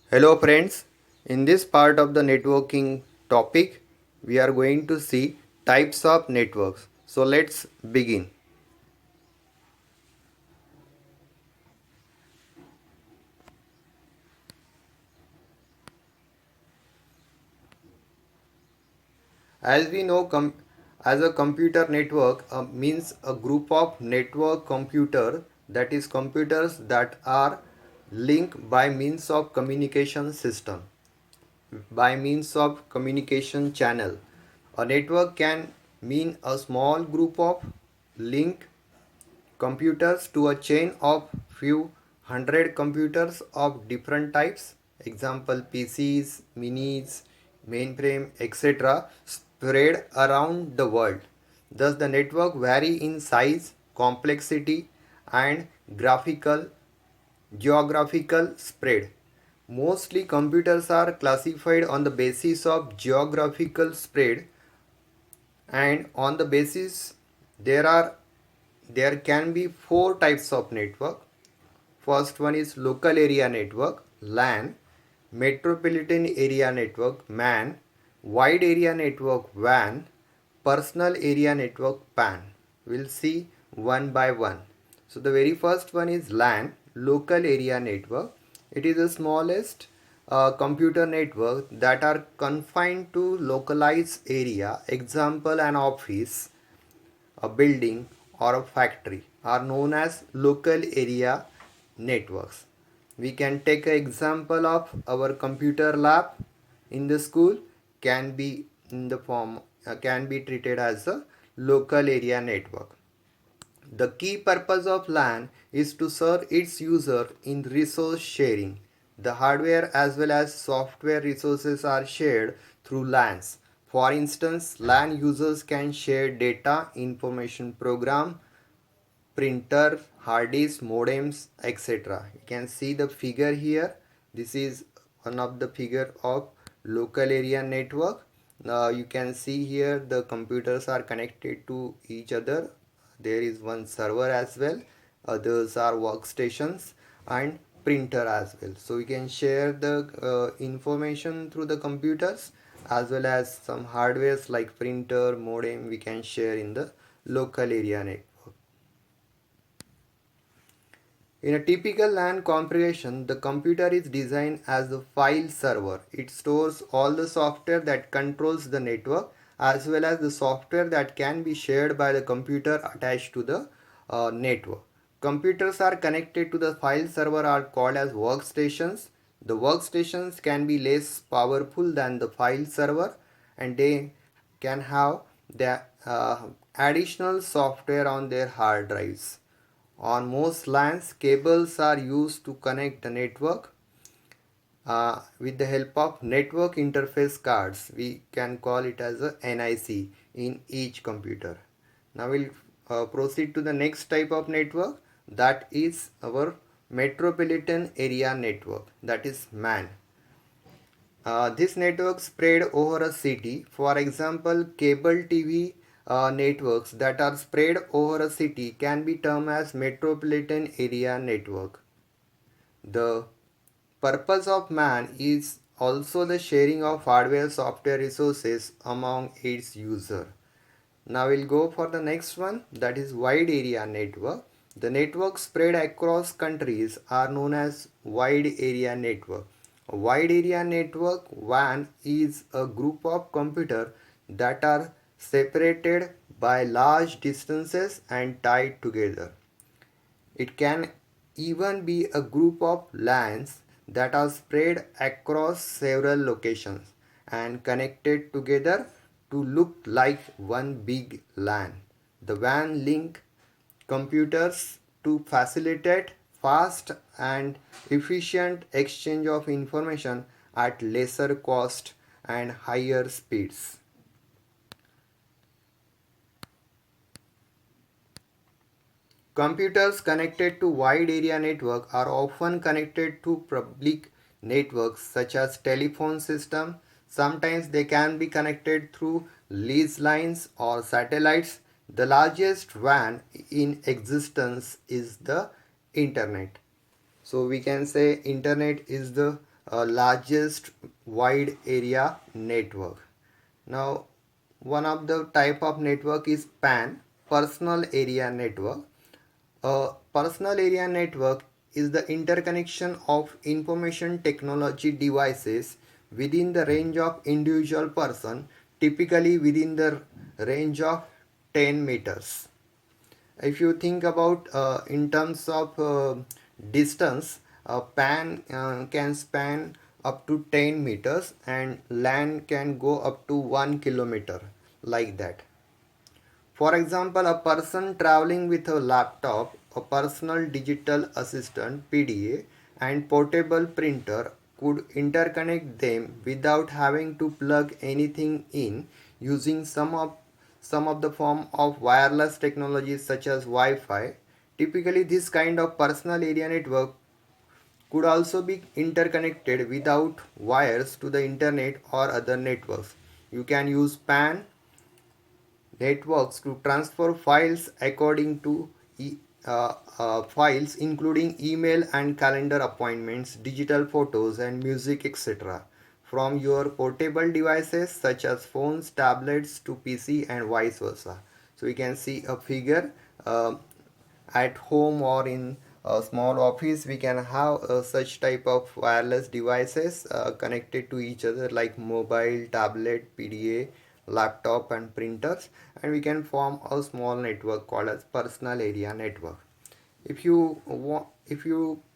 Hello friends, in this part of the networking topic, we are going to see types of networks. So let's begin. As we know, as a computer network means a group of network computer, that is computers that are linked by means of communication system, by means of communication channel. A network can mean a small group of linked computers to a chain of few hundred computers of different types, example PCs, minis, mainframe, etc., spread around the world. Thus the network vary in size, complexity and geographical spread. Mostly computers are classified on the basis of geographical spread, and on the basis there can be four types of network. First one is local area network, LAN, metropolitan area network, MAN, wide area network, WAN, personal area network, PAN. We'll see one by one. So the very first one is LAN, local area network. It is the smallest computer network that are confined to localized area. Example, an office, a building or a factory are known as local area networks. We can take an example of our computer lab in the school can be in the form can be treated as a local area network. The key purpose of LAN is to serve its user in resource sharing. The hardware as well as software resources are shared through LANs. For instance, LAN users can share data, information program, printer, hard disk, modems, etc. You can see the figure here. This is one of the figure of local area network. Now you can see here the computers are connected to each other. There is one server as well. Others are workstations and printer as well. So we can share the information through the computers as well as some hardwares like printer, modem we can share in the local area network. In a typical LAN configuration, the computer is designed as a file server. It stores all the software that controls the network as well as the software that can be shared by the computer attached to the network. Computers are connected to the file server are called as workstations. The workstations can be less powerful than the file server, and they can have the additional software on their hard drives. On most LANs, cables are used to connect the network with the help of network interface cards. We can call it as a NIC in each computer. Now we'll proceed to the next type of network, that is our metropolitan area network, that is MAN. This network spread over a city. For example, cable TV networks that are spread over a city can be termed as metropolitan area network. The purpose of MAN is also the sharing of hardware software resources among its users. Now we'll go for the next one, that is wide area network. The network spread across countries are known as wide area network. A wide area network WAN is a group of computers that are separated by large distances and tied together. It can even be a group of LANs that are spread across several locations and connected together to look like one big LAN. The WAN link computers to facilitate fast and efficient exchange of information at lesser cost and higher speeds. Computers connected to wide area network are often connected to public networks such as telephone system. Sometimes they can be connected through lease lines or satellites. The largest WAN in existence is the internet. So we can say internet is the largest wide area network. Now, one of the type of network is PAN, personal area network. A personal area network is the interconnection of information technology devices within the range of individual person, typically within the range of 10 meters. If you think about in terms of distance, a PAN can span up to 10 meters and LAN can go up to 1 kilometer, like that. For example, a person traveling with a laptop, a personal digital assistant PDA, and portable printer could interconnect them without having to plug anything in, using some of the form of wireless technologies such as Wi-Fi. Typically, this kind of personal area network could also be interconnected without wires to the internet or other networks. You can use PAN networks to transfer files according to files including email and calendar appointments, digital photos and music, etc., from your portable devices such as phones, tablets to PC and vice versa. So you can see a figure at home or in a small office. We can have such type of wireless devices connected to each other, like mobile, tablet, PDA, laptop and printers, and we can form a small network called as personal area network. If you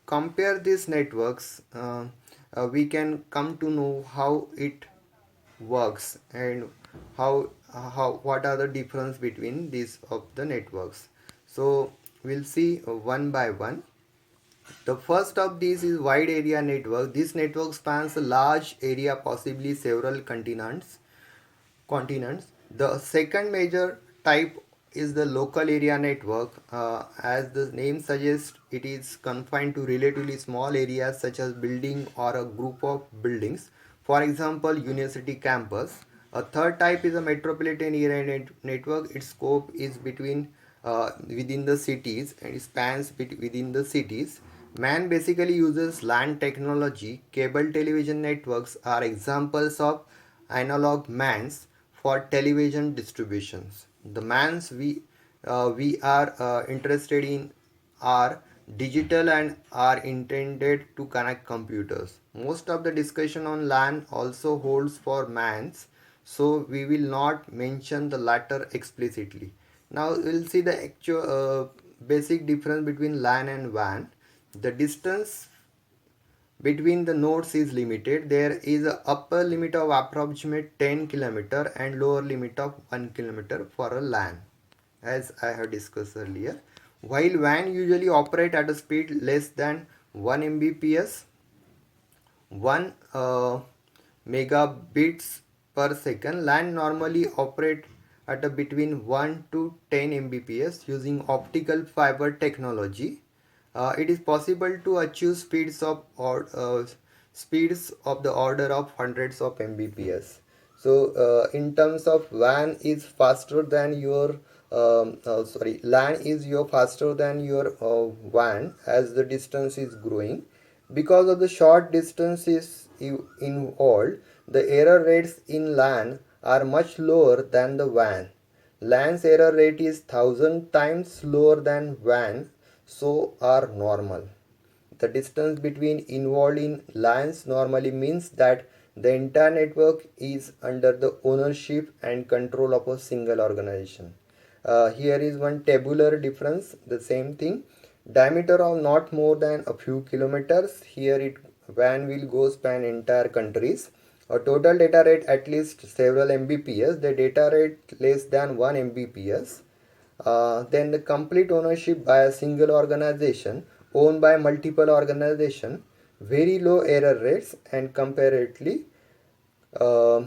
compare these networks, we can come to know how it works and how what are the difference between these of the networks. So we'll see one by one. The first of these is wide area network. This network spans a large area, possibly several continents. The second major type is the local area network. As the name suggests, it is confined to relatively small areas such as building or a group of buildings. For example, university campus. A third type is a metropolitan area network. Its scope is within the cities and it spans within the cities. Man basically uses LAN technology. Cable television networks are examples of analog MANs for television distributions. The MANs we are interested in are digital and are intended to connect computers. Most of the discussion on LAN also holds for MANs, so we will not mention the latter explicitly. Now we'll see the actual basic difference between LAN and WAN. The distance between the nodes is limited. There is a upper limit of approximate 10 km and lower limit of 1 km for a LAN, as I have discussed earlier. While WAN usually operate at a speed less than 1 Mbps, 1 megabits per second, LAN normally operate at a between 1 to 10 Mbps using optical fiber technology. It is possible to achieve speeds of the order of hundreds of Mbps. So, in terms of WAN is faster than your LAN is your faster than your WAN as the distance is growing. Because of the short distances involved, the error rates in LAN are much lower than the WAN. LAN's error rate is 1000 times lower than WAN, so are normal. The distance between involved in LANs normally means that the entire network is under the ownership and control of a single organization. Here is one tabular difference, the same thing. Diameter of not more than a few kilometers. Here it WAN will go span entire countries. A total data rate at least several Mbps. The data rate less than 1 Mbps. Then the complete ownership by a single organization owned by multiple organization, very low error rates and comparatively uh,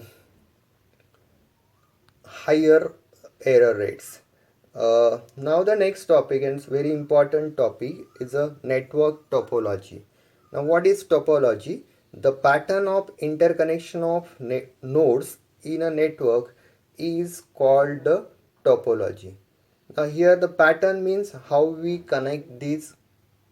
higher error rates. Now the next topic, and it's very important topic, is a network topology. Now what is topology? The pattern of interconnection of nodes in a network is called the topology. Now here the pattern means how we connect these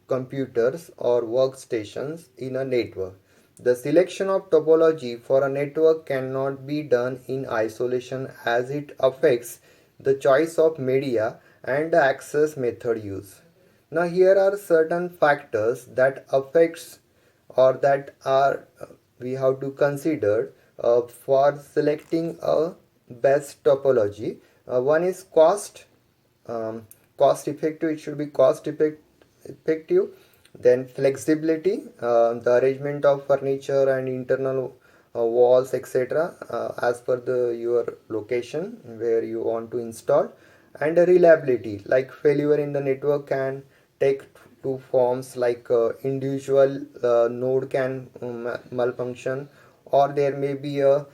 computers or workstations in a network. The selection of topology for a network cannot be done in isolation as it affects the choice of media and the access method used. Now here are certain factors that affects or that are we have to consider for selecting a best topology. One is cost, cost effective. It should be effective. Then flexibility, the arrangement of furniture and internal walls, etc., as per the your location where you want to install. And reliability, like failure in the network can take two forms, like individual node can malfunction, or there may be a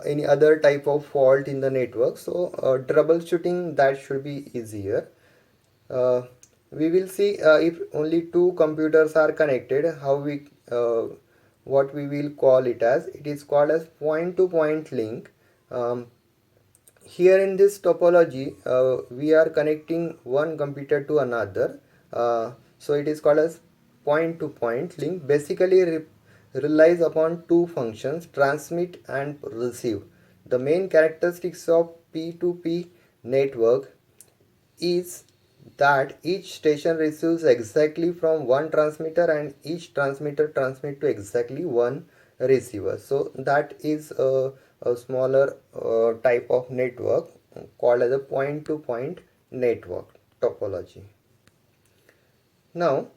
any other type of fault in the network. So troubleshooting that should be easier. uh, we will see if only two computers are connected, how we what we will call it as. It is called as point to point link. um, Here in this topology we are connecting one computer to another, so it is called as point to point link. Basically relies upon two functions, transmit and receive. The main characteristics of P2P network is that each station receives exactly from one transmitter and each transmitter transmit to exactly one receiver. So that is a smaller type of network called as a point to point network topology. Now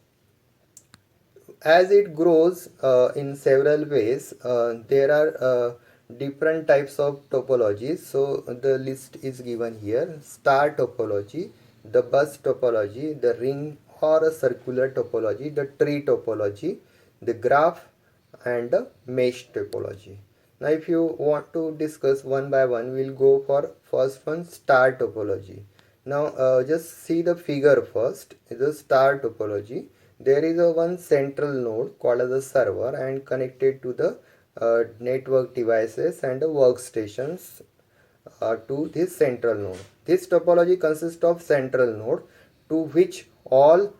as it grows in several ways, there are different types of topologies. So the list is given here: star topology, the bus topology, the ring or a circular topology, the tree topology, the graph, and the mesh topology. Now if you want to discuss one by one, we'll go for first one, star topology. Now just see the figure first. Is a star topology. There is a one central node called as a server and connected to the network devices and the workstations to this central node. This topology consists of central node to which all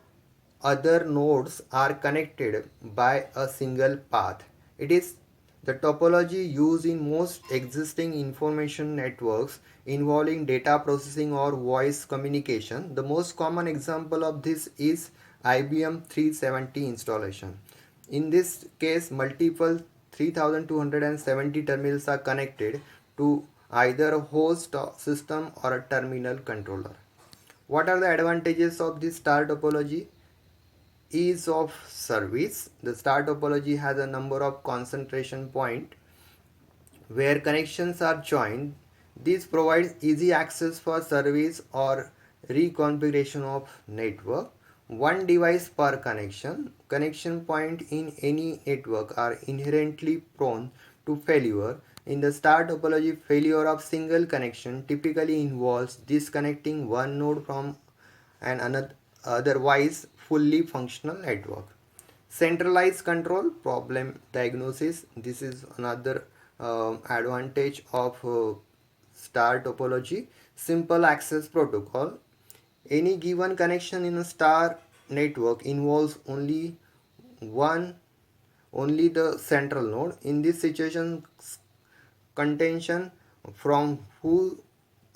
other nodes are connected by a single path. It is the topology used in most existing information networks involving data processing or voice communication. The most common example of this is IBM 370 installation. In this case, multiple 3270 terminals are connected to either a host system or a terminal controller. What are the advantages of this star topology? Ease of service. The star topology has a number of concentration point where connections are joined. This provides easy access for service or reconfiguration of network. One device per connection. Connection point in any network are inherently prone to failure. In the star topology, failure of single connection typically involves disconnecting one node from an otherwise fully functional network. Centralized control, problem diagnosis. This is another advantage of star topology. Simple access protocol. Any given connection in a star network involves only the central node. In this situation, contention from who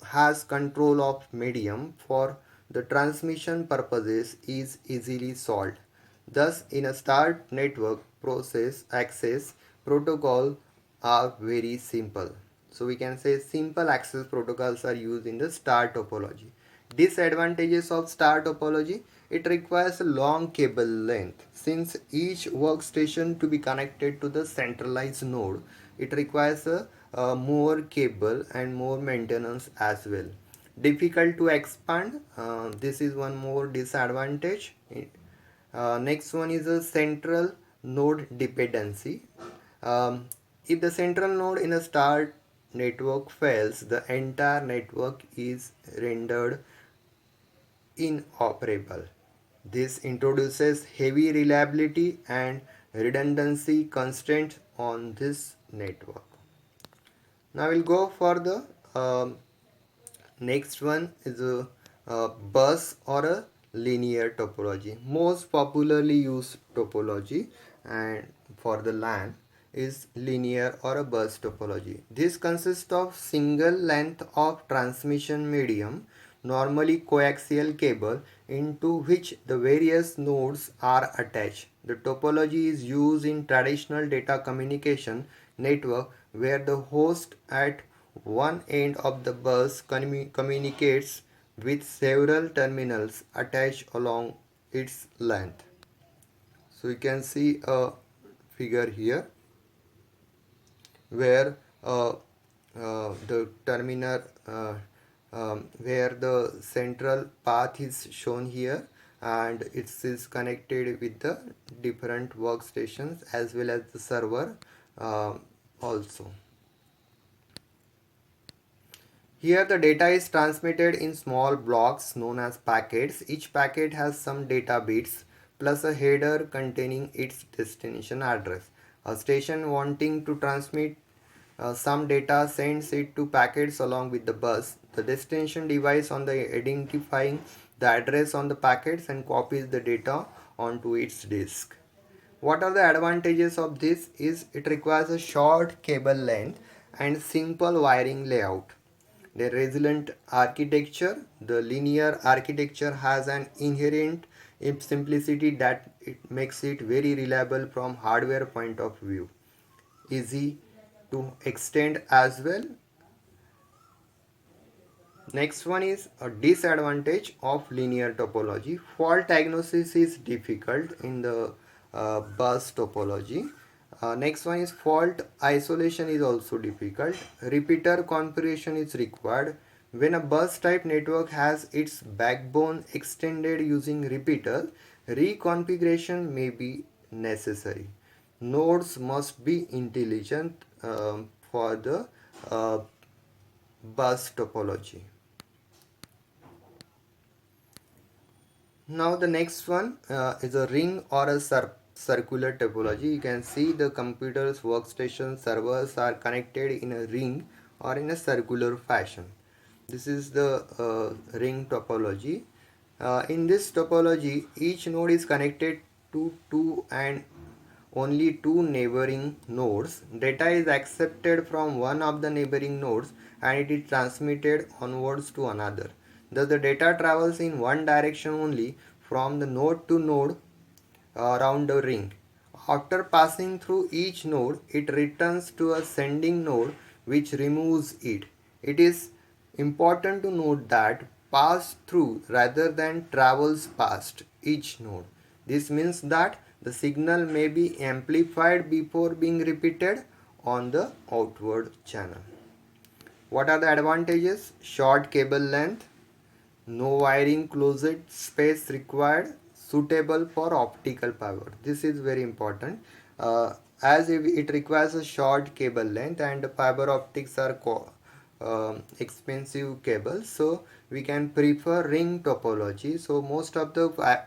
has control of medium for the transmission purposes is easily solved. Thus, in a star network, process access protocol are very simple. So we can say simple access protocols are used in the star topology. Disadvantages of star topology: it requires a long cable length. Since each workstation to be connected to the centralized node, it requires a more cable and more maintenance as well. Difficult to expand. This is one more disadvantage. Next one is a central node dependency. If the central node in a star network fails, the entire network is rendered inoperable. This introduces heavy reliability and redundancy constraints on this network. Now we'll go for the next one is a bus or a linear topology. Most popularly used topology and for the LAN. is linear or a bus topology. This consists of single length of transmission medium, normally coaxial cable, into which the various nodes are attached. The topology is used in traditional data communication network where the host at one end of the bus communicates with several terminals attached along its length. So you can see a figure here where the terminal where the central path is shown here, and it is connected with the different workstations as well as the server also. Here the data is transmitted in small blocks known as packets. Each packet has some data bits plus a header containing its destination address. A station wanting to transmit some data sends it to packets along with the bus. The destination device on the identifying the address on the packets and copies the data onto its disk. What are the advantages of this is it requires a short cable length and simple wiring layout. The resilient architecture, the linear architecture has an inherent simplicity that it makes it very reliable from hardware point of view. Easy to extend as well. Next one is a disadvantage of linear topology. Fault diagnosis is difficult in the bus topology. Next one is fault isolation is also difficult. Repeater configuration is required. When a bus type network has its backbone extended using repeater, reconfiguration may be necessary. Nodes must be intelligent for the uh, bus topology. Now the next one is a ring or a circular topology. You can see the computer's workstation servers are connected in a ring or in a circular fashion. This is the ring topology. In this topology, each node is connected to two and only two neighboring nodes. Data is accepted from one of the neighboring nodes and it is transmitted onwards to another. Thus, the data travels in one direction only from the node to node around the ring. After passing through each node, it returns to a sending node which removes it. It is important to note that pass through rather than travels past each node. This means that the signal may be amplified before being repeated on the outward channel. What are the advantages? Short cable length, no wiring closet space required, suitable for optical fiber. This is very important as it requires a short cable length and fiber optics are expensive cables, so we can prefer ring topology. So most of the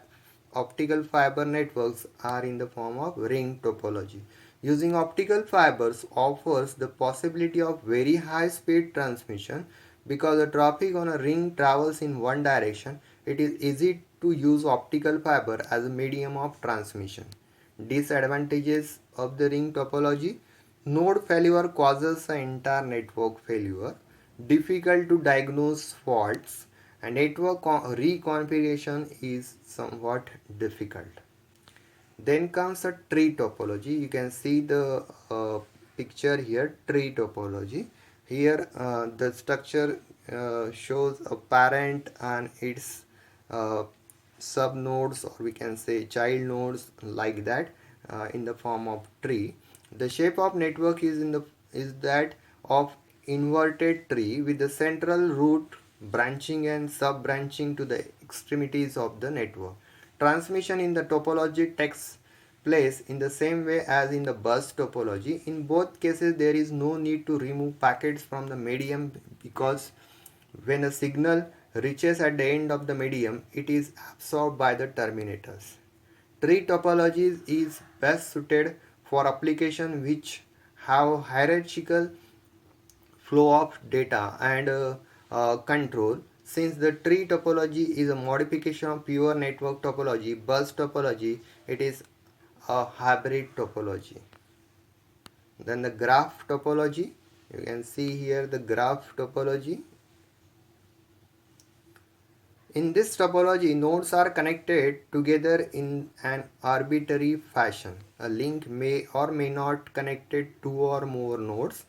optical fiber networks are in the form of ring topology. Using optical fibers offers the possibility of very high speed transmission. Because the traffic on a ring travels in one direction, it is easy to use optical fiber as a medium of transmission. Disadvantages of the ring topology: node failure causes an entire network failure, difficult to diagnose faults, and network reconfiguration is somewhat difficult. Then comes a tree topology. You can see the picture here, tree topology. Here the structure shows a parent and its sub nodes, or we can say child nodes, like that in the form of tree. The shape of network is that of inverted tree with the central root branching and sub branching to the extremities of the network. Transmission in the topology takes place in the same way as in the bus topology. In both cases, there is no need to remove packets from the medium because when a signal reaches at the end of the medium, it is absorbed by the terminators. Tree topology is best suited for applications which have hierarchical flow of data and control. Since the tree topology is a modification of pure network topology, bus topology, it is a hybrid topology. Then the graph topology, you can see here the graph topology. In this topology, nodes are connected together in an arbitrary fashion. A link may or may not connected two or more nodes.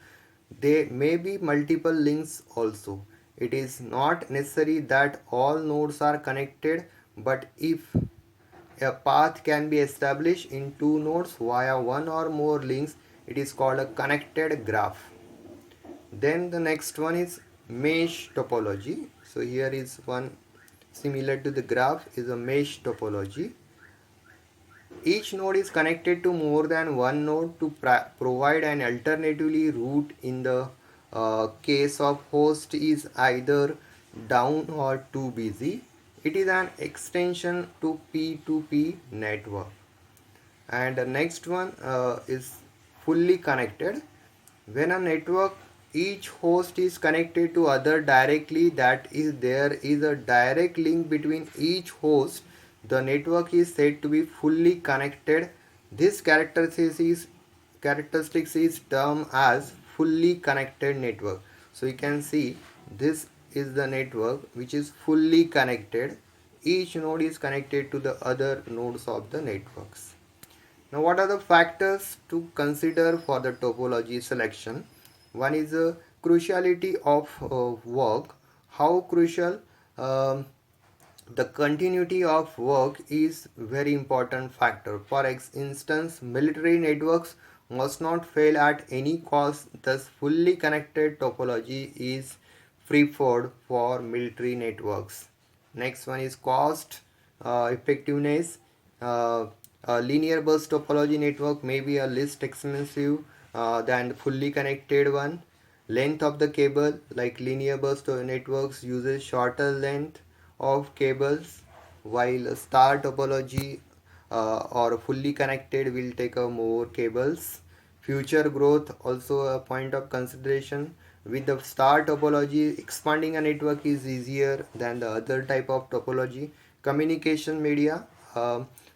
There may be multiple links also. It is not necessary that all nodes are connected, but if a path can be established in two nodes via one or more links, it is called a connected graph. Then the next one is mesh topology. So here is one similar to the graph is a mesh topology. Each node is connected to more than one node to provide an alternatively route in the case of host is either down or too busy. It is an extension to P2P network. And the next one is fully connected. When a network each host is connected to other directly, that is there is a direct link between each host, the network is said to be fully connected. This characteristics is termed as fully connected network. So you can see this is the network which is fully connected. Each node is connected to the other nodes of the networks. Now, what are the factors to consider for the topology selection? One is the cruciality of work. How crucial? The continuity of work is very important factor. For instance, military networks must not fail at any cost. Thus, fully connected topology is preferred for military networks. Next one is cost effectiveness. A linear bus topology network may be a less expensive than the fully connected one. Length of the cable, like linear bus networks uses shorter length of cables, while a star topology or fully connected will take a more cables. Future growth also a point of consideration. With the star topology, expanding a network is easier than the other type of topology. Communication media,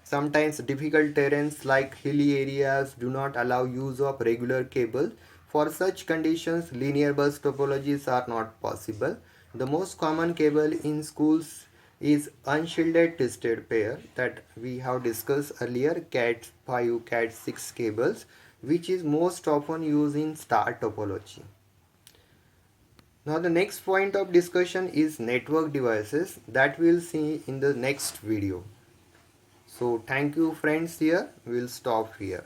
sometimes difficult terrains like hilly areas do not allow use of regular cable. For such conditions, linear bus topologies are not possible. The most common cable in schools is unshielded twisted pair that we have discussed earlier, Cat5, Cat6 cables, which is most often used in star topology. Now the next point of discussion is network devices that we'll see in the next video. So thank you friends, here we'll stop here.